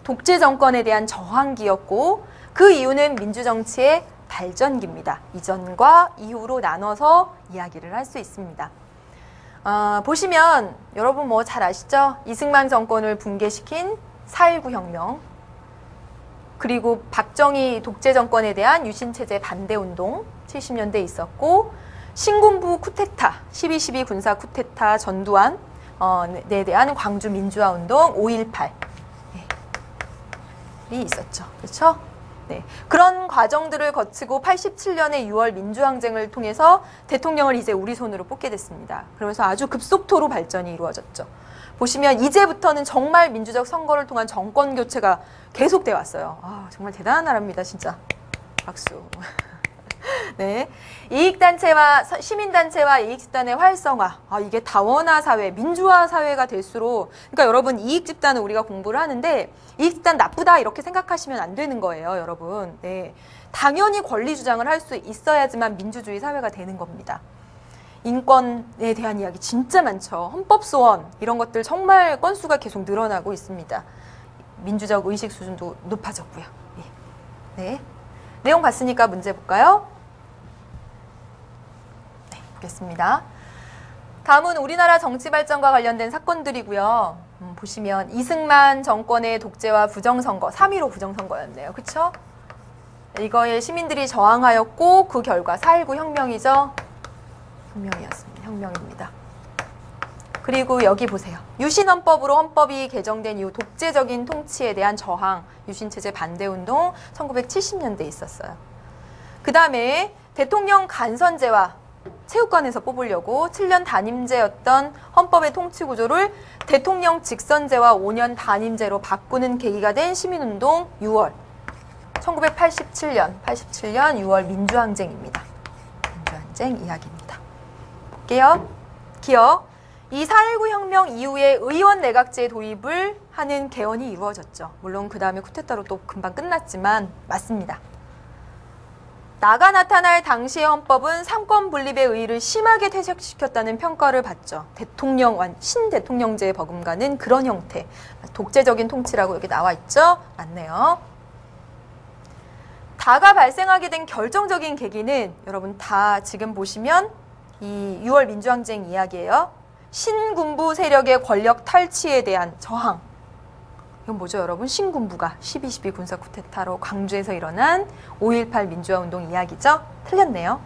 독재 정권에 대한 저항기였고 그 이후는 민주정치의 발전기입니다. 이전과 이후로 나눠서 이야기를 할 수 있습니다. 보시면 여러분 뭐 잘 아시죠? 이승만 정권을 붕괴시킨 4.19 혁명, 그리고 박정희 독재 정권에 대한 유신체제 반대운동 70년대에 있었고 신군부 쿠데타, 12.12 군사 쿠데타 전두환에 대한 광주 민주화운동 5.18 이 있었죠. 그렇죠? 네. 그런 과정들을 거치고 87년의 6월 민주항쟁을 통해서 대통령을 이제 우리 손으로 뽑게 됐습니다. 그러면서 아주 급속도로 발전이 이루어졌죠. 보시면 이제부터는 정말 민주적 선거를 통한 정권 교체가 계속돼 왔어요. 정말 대단한 나라입니다. 진짜. 박수. 네. 이익단체와 시민단체와 이익집단의 활성화, 이게 다원화 사회, 민주화 사회가 될수록, 그러니까 여러분 이익집단은 우리가 공부를 하는데 이익집단 나쁘다 이렇게 생각하시면 안 되는 거예요, 여러분. 네. 당연히 권리 주장을 할 수 있어야지만 민주주의 사회가 되는 겁니다. 인권에 대한 이야기 진짜 많죠. 헌법소원 이런 것들 정말 건수가 계속 늘어나고 있습니다. 민주적 의식 수준도 높아졌고요. 네. 내용 봤으니까 문제 볼까요? 네, 보겠습니다. 다음은 우리나라 정치 발전과 관련된 사건들이고요. 보시면 이승만 정권의 독재와 부정선거, 3.15 부정선거였네요. 그쵸? 이거에 시민들이 저항하였고 그 결과 4.19 혁명이죠. 혁명이었습니다. 혁명입니다. 그리고 여기 보세요. 유신헌법으로 헌법이 개정된 이후 독재적인 통치에 대한 저항, 유신체제 반대운동 1970년대에 있었어요. 그 다음에 대통령 간선제와 체육관에서 뽑으려고 7년 단임제였던 헌법의 통치구조를 대통령 직선제와 5년 단임제로 바꾸는 계기가 된 시민운동 6월 1987년 6월 민주항쟁입니다. 민주항쟁 이야기입니다. 볼게요. 기억. 이 4.19 혁명 이후에 의원 내각제 도입을 하는 개헌이 이루어졌죠. 물론 그 다음에 쿠데타로 또 금방 끝났지만 맞습니다. 나가 나타날 당시의 헌법은 삼권 분립의 의의를 심하게 퇴색시켰다는 평가를 받죠. 신대통령제에 버금가는 그런 형태. 독재적인 통치라고 여기 나와 있죠. 맞네요. 다가 발생하게 된 결정적인 계기는 여러분 다 지금 보시면 이 6월 민주항쟁 이야기예요. 신군부 세력의 권력 탈취에 대한 저항. 이건 뭐죠, 여러분? 신군부가 12.12 군사 쿠데타로 광주에서 일어난 5.18 민주화운동 이야기죠? 틀렸네요.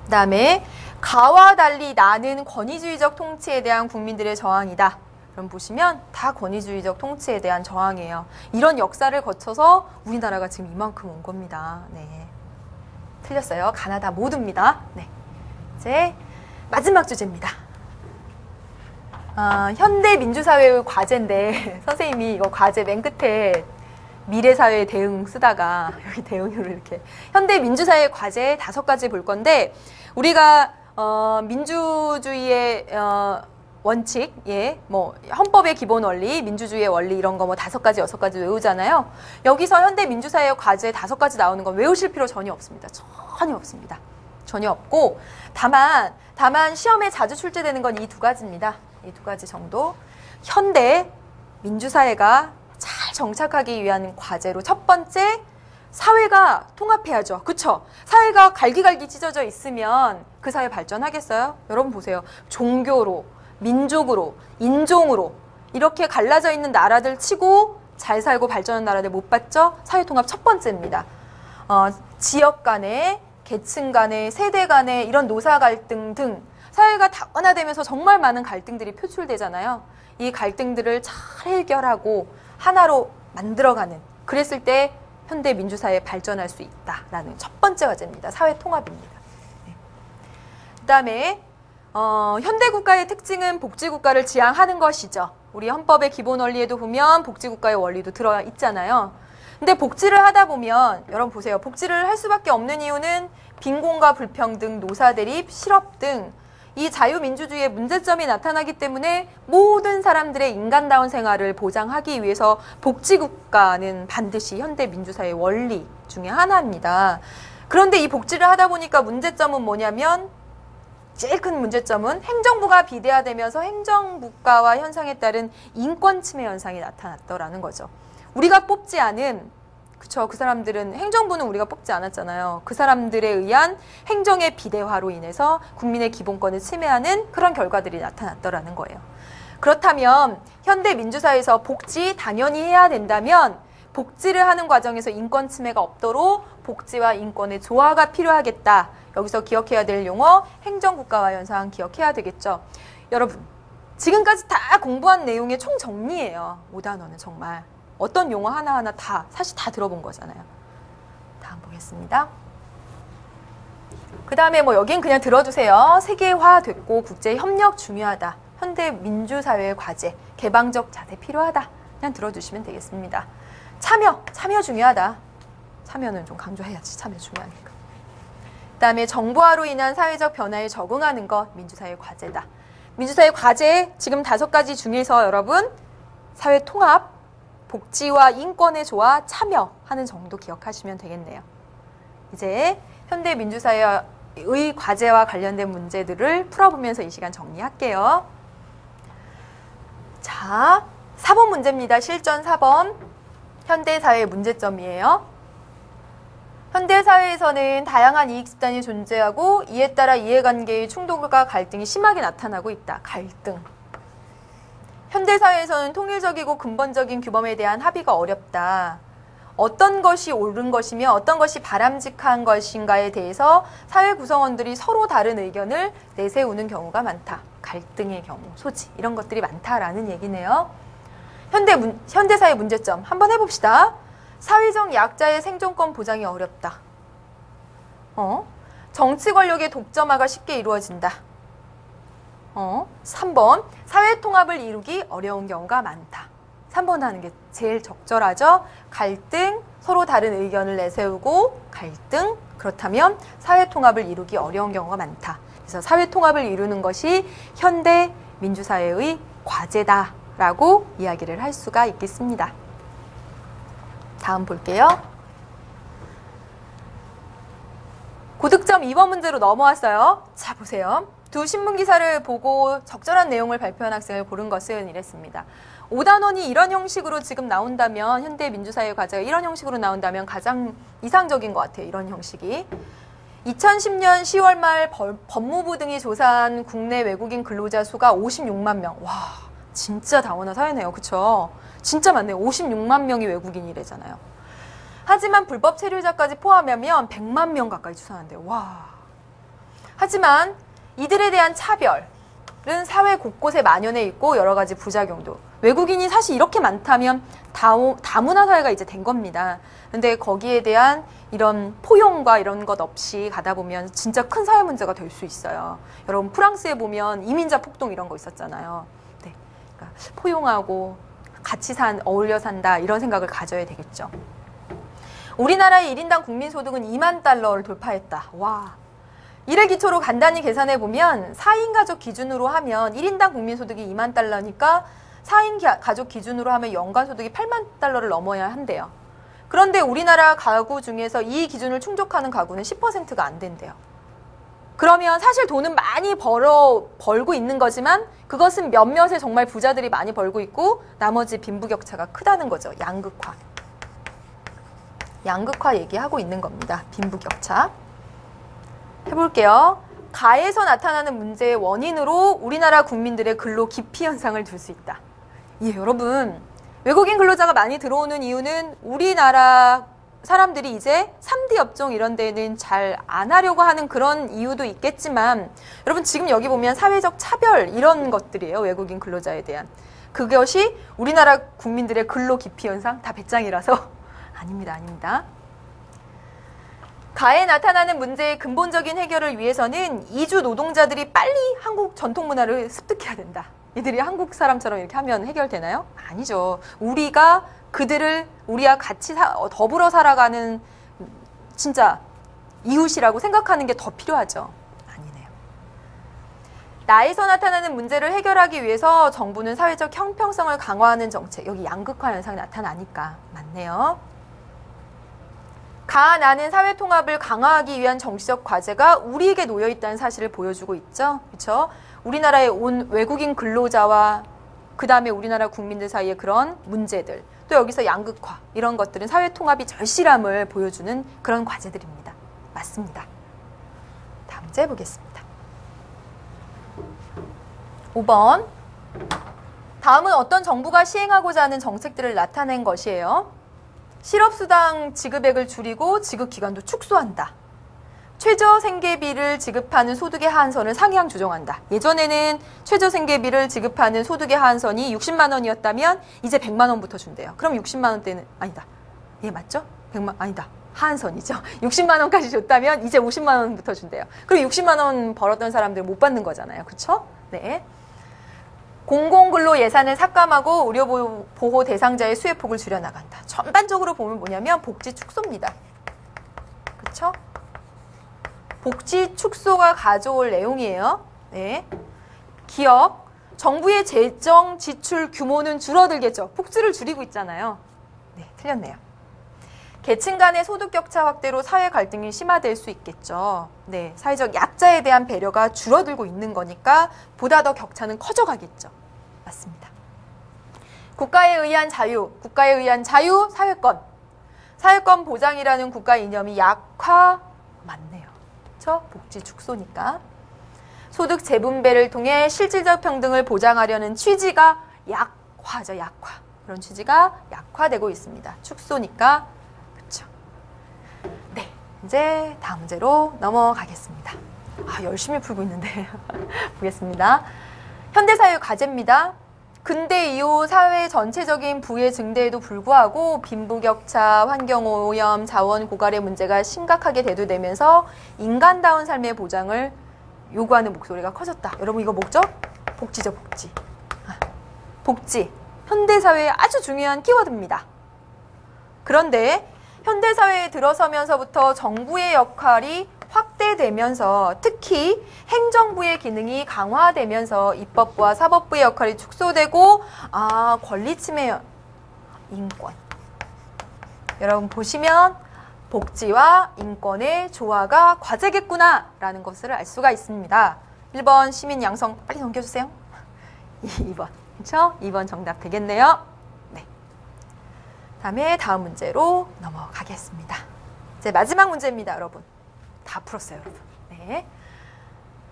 그 다음에 가와 달리 나는 권위주의적 통치에 대한 국민들의 저항이다. 그럼 보시면 다 권위주의적 통치에 대한 저항이에요. 이런 역사를 거쳐서 우리나라가 지금 이만큼 온 겁니다. 네, 틀렸어요. 가나다 모두입니다. 네, 이제 마지막 주제입니다. 현대 민주사회의 과제인데 선생님이 이거 과제 맨 끝에 미래사회 대응 쓰다가 여기 대응으로 이렇게 현대 민주사회 과제 5가지 볼 건데 우리가 민주주의의 원칙, 예, 뭐 헌법의 기본 원리, 민주주의의 원리 이런 거 뭐 5가지, 6가지 외우잖아요. 여기서 현대 민주사회 과제 5가지 나오는 건 외우실 필요 전혀 없습니다. 전혀 없습니다. 전혀 없고 다만 시험에 자주 출제되는 건 이 2가지입니다. 이 2가지 정도. 현대 민주사회가 잘 정착하기 위한 과제로 첫 번째, 사회가 통합해야죠. 그쵸? 사회가 갈기갈기 찢어져 있으면 그 사회 발전하겠어요? 여러분 보세요. 종교로, 민족으로, 인종으로 이렇게 갈라져 있는 나라들 치고 잘 살고 발전한 나라들 못 봤죠? 사회 통합 첫 번째입니다. 지역 간에, 계층 간에, 세대 간에 이런 노사 갈등 등 사회가 다원화되면서 정말 많은 갈등들이 표출되잖아요. 이 갈등들을 잘 해결하고 하나로 만들어가는, 그랬을 때 현대 민주사회에 발전할 수 있다라는 첫 번째 과제입니다. 사회 통합입니다. 네. 그 다음에 현대국가의 특징은 복지국가를 지향하는 것이죠. 우리 헌법의 기본 원리에도 보면 복지국가의 원리도 들어있잖아요. 근데 복지를 하다 보면 여러분 보세요. 복지를 할 수밖에 없는 이유는 빈곤과 불평등, 노사대립, 실업 등 이 자유민주주의의 문제점이 나타나기 때문에 모든 사람들의 인간다운 생활을 보장하기 위해서 복지국가는 반드시 현대민주사회의 원리 중에 하나입니다. 그런데 이 복지를 하다 보니까 문제점은 뭐냐면 제일 큰 문제점은 행정부가 비대화되면서 행정국가화 현상에 따른 인권 침해 현상이 나타났더라는 거죠. 우리가 뽑지 않은, 그쵸, 그 사람들은, 행정부는 우리가 뽑지 않았잖아요. 그 사람들에 의한 행정의 비대화로 인해서 국민의 기본권을 침해하는 그런 결과들이 나타났더라는 거예요. 그렇다면 현대 민주사회에서 복지 당연히 해야 된다면 복지를 하는 과정에서 인권 침해가 없도록 복지와 인권의 조화가 필요하겠다. 여기서 기억해야 될 용어 행정국가화 현상 기억해야 되겠죠. 여러분 지금까지 다 공부한 내용의 총정리예요. 5단원은 정말 어떤 용어 하나하나 다 사실 다 들어본 거잖아요. 다음 보겠습니다. 그 다음에 뭐 여긴 그냥 들어주세요. 세계화 됐고 국제협력 중요하다. 현대 민주사회의 과제, 개방적 자세 필요하다. 그냥 들어주시면 되겠습니다. 참여 중요하다. 참여는 좀 강조해야지. 참여 중요하니까. 그 다음에 정보화로 인한 사회적 변화에 적응하는 것, 민주사회의 과제다. 민주사회 과제 지금 5가지 중에서 여러분 사회 통합, 복지와 인권의 조화, 참여하는 정도 기억하시면 되겠네요. 이제 현대 민주사회의 과제와 관련된 문제들을 풀어보면서 이 시간 정리할게요. 자, 4번 문제입니다. 실전 4번. 현대사회의 문제점이에요. 현대사회에서는 다양한 이익 집단이 존재하고 이에 따라 이해관계의 충돌과 갈등이 심하게 나타나고 있다. 갈등. 현대사회에서는 통일적이고 근본적인 규범에 대한 합의가 어렵다. 어떤 것이 옳은 것이며 어떤 것이 바람직한 것인가에 대해서 사회 구성원들이 서로 다른 의견을 내세우는 경우가 많다. 갈등의 경우, 소지 이런 것들이 많다라는 얘기네요. 현대사회 문제점 한번 해봅시다. 사회적 약자의 생존권 보장이 어렵다. 정치 권력의 독점화가 쉽게 이루어진다. 3번 사회 통합을 이루기 어려운 경우가 많다. 3번 하는 게 제일 적절하죠. 갈등, 서로 다른 의견을 내세우고 갈등, 그렇다면 사회 통합을 이루기 어려운 경우가 많다. 그래서 사회 통합을 이루는 것이 현대 민주사회의 과제다라고 이야기를 할 수가 있겠습니다. 다음 볼게요. 고득점 2번 문제로 넘어왔어요. 자, 보세요. 두 신문기사를 보고 적절한 내용을 발표한 학생을 고른 것은 이랬습니다. 5단원이 이런 형식으로 지금 나온다면, 현대 민주사회 과제가 이런 형식으로 나온다면 가장 이상적인 것 같아요. 이런 형식이. 2010년 10월 말 법무부 등이 조사한 국내 외국인 근로자 수가 56만 명. 와, 진짜 다원화 사회네요. 그쵸? 진짜 많네요. 56만 명이 외국인이래잖아요. 하지만 불법 체류자까지 포함하면 100만 명 가까이 추산한대요. 와. 하지만 이들에 대한 차별은 사회 곳곳에 만연해 있고 여러 가지 부작용도. 외국인이 사실 이렇게 많다면 다문화 사회가 이제 된 겁니다. 근데 거기에 대한 이런 포용과 이런 것 없이 가다 보면 진짜 큰 사회 문제가 될 수 있어요. 여러분 프랑스에 보면 이민자 폭동 이런 거 있었잖아요. 네. 그러니까 포용하고 같이 어울려 산다 이런 생각을 가져야 되겠죠. 우리나라의 1인당 국민소득은 2만 달러를 돌파했다. 와. 이를 기초로 간단히 계산해 보면 4인 가족 기준으로 하면 1인당 국민소득이 2만 달러니까 4인 가족 기준으로 하면 연간 소득이 8만 달러를 넘어야 한대요. 그런데 우리나라 가구 중에서 이 기준을 충족하는 가구는 10%가 안 된대요. 그러면 사실 돈은 많이 벌고 있는 거지만 그것은 몇몇의 정말 부자들이 많이 벌고 있고 나머지 빈부격차가 크다는 거죠. 양극화. 양극화 얘기하고 있는 겁니다. 빈부격차. 해볼게요. 가에서 나타나는 문제의 원인으로 우리나라 국민들의 근로 기피 현상을 둘 수 있다. 예, 여러분. 외국인 근로자가 많이 들어오는 이유는 우리나라 사람들이 이제 3D 업종 이런 데는 잘 안 하려고 하는 그런 이유도 있겠지만 여러분 지금 여기 보면 사회적 차별 이런 것들이에요. 외국인 근로자에 대한. 그것이 우리나라 국민들의 근로 기피 현상 다 배짱이라서 아닙니다. 아닙니다. 가에 나타나는 문제의 근본적인 해결을 위해서는 이주 노동자들이 빨리 한국 전통 문화를 습득해야 된다. 이들이 한국 사람처럼 이렇게 하면 해결되나요? 아니죠. 우리가 우리와 같이 더불어 살아가는 진짜 이웃이라고 생각하는 게 더 필요하죠. 아니네요. 나에서 나타나는 문제를 해결하기 위해서 정부는 사회적 형평성을 강화하는 정책, 여기 양극화 현상이 나타나니까 맞네요. 나는 사회 통합을 강화하기 위한 정치적 과제가 우리에게 놓여 있다는 사실을 보여주고 있죠. 그렇죠? 우리나라에 온 외국인 근로자와 그 다음에 우리나라 국민들 사이의 그런 문제들, 또 여기서 양극화 이런 것들은 사회 통합이 절실함을 보여주는 그런 과제들입니다. 맞습니다. 다음 문제 보겠습니다. 5번. 다음은 어떤 정부가 시행하고자 하는 정책들을 나타낸 것이에요. 실업수당 지급액을 줄이고 지급기간도 축소한다. 최저생계비를 지급하는 소득의 하한선을 상향 조정한다. 예전에는 최저생계비를 지급하는 소득의 하한선이 60만 원이었다면 이제 100만 원부터 준대요. 그럼 60만 원대는 아니다. 예, 맞죠? 100만 아니다. 하한선이죠. 60만 원까지 줬다면 이제 50만 원부터 준대요. 그럼 60만 원 벌었던 사람들 못 받는 거잖아요. 그렇죠? 네. 공공근로 예산을 삭감하고 의료보호 대상자의 수혜폭을 줄여나간다. 전반적으로 보면 뭐냐면 복지 축소입니다. 그렇죠? 복지 축소가 가져올 내용이에요. 네. 기억, 정부의 재정 지출 규모는 줄어들겠죠. 복지를 줄이고 있잖아요. 네, 틀렸네요. 계층 간의 소득 격차 확대로 사회 갈등이 심화될 수 있겠죠. 네, 사회적 약자에 대한 배려가 줄어들고 있는 거니까 보다 더 격차는 커져가겠죠. 맞습니다. 국가에 의한 자유, 사회권. 사회권 보장이라는 국가 이념이 약화 맞네요. 그렇죠? 복지 축소니까. 소득 재분배를 통해 실질적 평등을 보장하려는 취지가 약화죠. 약화. 그런 취지가 약화되고 있습니다. 축소니까. 그렇죠. 네, 이제 다음 문제로 넘어가겠습니다. 열심히 풀고 있는데 보겠습니다. 현대사회 과제입니다. 근대 이후 사회 전체적인 부의 증대에도 불구하고 빈부격차, 환경오염, 자원 고갈의 문제가 심각하게 대두되면서 인간다운 삶의 보장을 요구하는 목소리가 커졌다. 여러분 이거 뭐죠? 복지죠, 복지. 복지. 현대사회의 아주 중요한 키워드입니다. 그런데 현대사회에 들어서면서부터 정부의 역할이 확대되면서 특히 행정부의 기능이 강화되면서 입법부와 사법부의 역할이 축소되고 권리침해, 인권. 여러분 보시면 복지와 인권의 조화가 과제겠구나 라는 것을 알 수가 있습니다. 1번 시민 양성 빨리 넘겨주세요. 2번 그렇죠? 2번 정답 되겠네요. 네. 다음에 다음 문제로 넘어가겠습니다. 이제 마지막 문제입니다, 여러분. 다 풀었어요, 여러분. 네.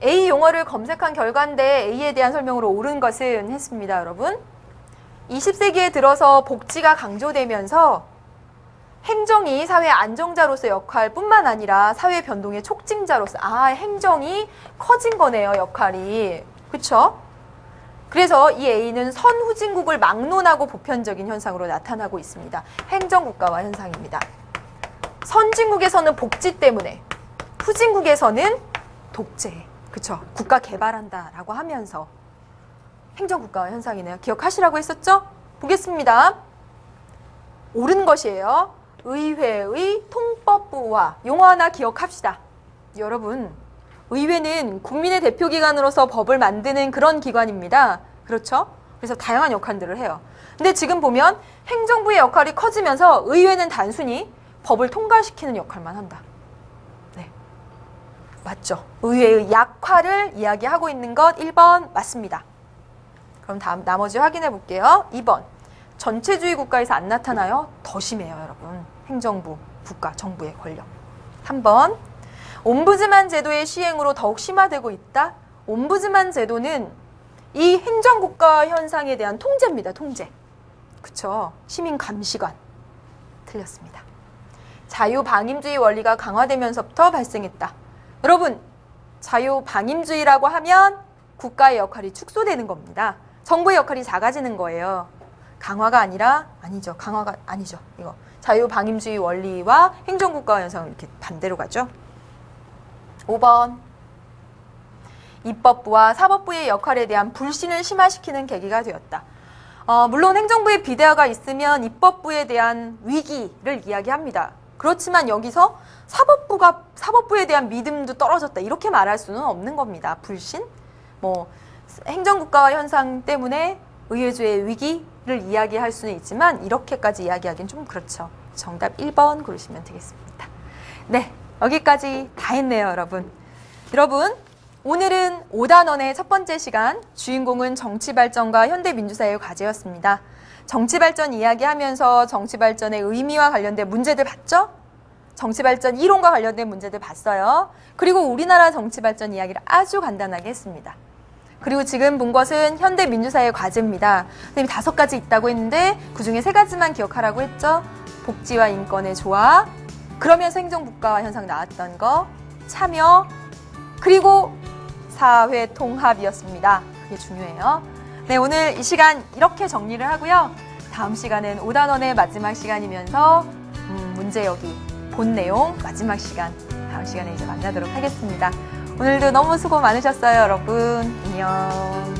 A 용어를 검색한 결과인데 A에 대한 설명으로 옳은 것은 했습니다, 여러분. 20세기에 들어서 복지가 강조되면서 행정이 사회 안정자로서 역할뿐만 아니라 사회 변동의 촉진자로서 행정이 커진 거네요, 역할이. 그렇죠? 그래서 이 A는 선후진국을 막론하고 보편적인 현상으로 나타나고 있습니다. 행정국가화 현상입니다. 선진국에서는 복지 때문에, 후진국에서는 독재, 그쵸? 국가 개발한다라고 하면서 행정국가화 현상이네요. 기억하시라고 했었죠? 보겠습니다. 옳은 것이에요. 의회의 통법부와 용어 하나 기억합시다. 여러분, 의회는 국민의 대표기관으로서 법을 만드는 그런 기관입니다. 그렇죠? 그래서 다양한 역할들을 해요. 근데 지금 보면 행정부의 역할이 커지면서 의회는 단순히 법을 통과시키는 역할만 한다. 네, 맞죠? 의회의 약화를 이야기하고 있는 것 1번 맞습니다. 그럼 다음 나머지 확인해 볼게요. 2번. 전체주의 국가에서 안 나타나요? 더 심해요, 여러분. 행정부, 국가, 정부의 권력. 3번. 옴부즈만 제도의 시행으로 더욱 심화되고 있다. 옴부즈만 제도는 이 행정국가 현상에 대한 통제입니다. 통제. 그쵸? 시민감시관. 틀렸습니다. 자유방임주의 원리가 강화되면서부터 발생했다. 여러분, 자유방임주의라고 하면 국가의 역할이 축소되는 겁니다. 정부의 역할이 작아지는 거예요. 강화가 아니라, 아니죠. 강화가 아니죠. 이거. 자유방임주의 원리와 행정국가 현상은 이렇게 반대로 가죠. 5번. 입법부와 사법부의 역할에 대한 불신을 심화시키는 계기가 되었다. 물론 행정부의 비대화가 있으면 입법부에 대한 위기를 이야기합니다. 그렇지만 여기서 사법부에 대한 믿음도 떨어졌다. 이렇게 말할 수는 없는 겁니다. 불신? 행정국가화 현상 때문에 의회주의 위기를 이야기할 수는 있지만 이렇게까지 이야기하기는 좀 그렇죠. 정답 1번 고르시면 되겠습니다. 네, 여기까지 다 했네요, 여러분. 여러분, 오늘은 5단원의 첫 번째 시간, 주인공은 정치발전과 현대민주사회의 과제였습니다. 정치발전 이야기하면서 정치발전의 의미와 관련된 문제들 봤죠? 정치발전 이론과 관련된 문제들 봤어요. 그리고 우리나라 정치발전 이야기를 아주 간단하게 했습니다. 그리고 지금 본 것은 현대민주사회의 과제입니다. 선생님이 5가지 있다고 했는데 그중에 3가지만 기억하라고 했죠? 복지와 인권의 조화, 그러면서 행정국가화 현상 나왔던 거, 참여, 그리고 사회 통합이었습니다. 그게 중요해요. 네, 오늘 이 시간 이렇게 정리를 하고요. 다음 시간은 5단원의 마지막 시간이면서 문제 여기 본 내용 마지막 시간, 다음 시간에 이제 만나도록 하겠습니다. 오늘도 너무 수고 많으셨어요, 여러분. 안녕.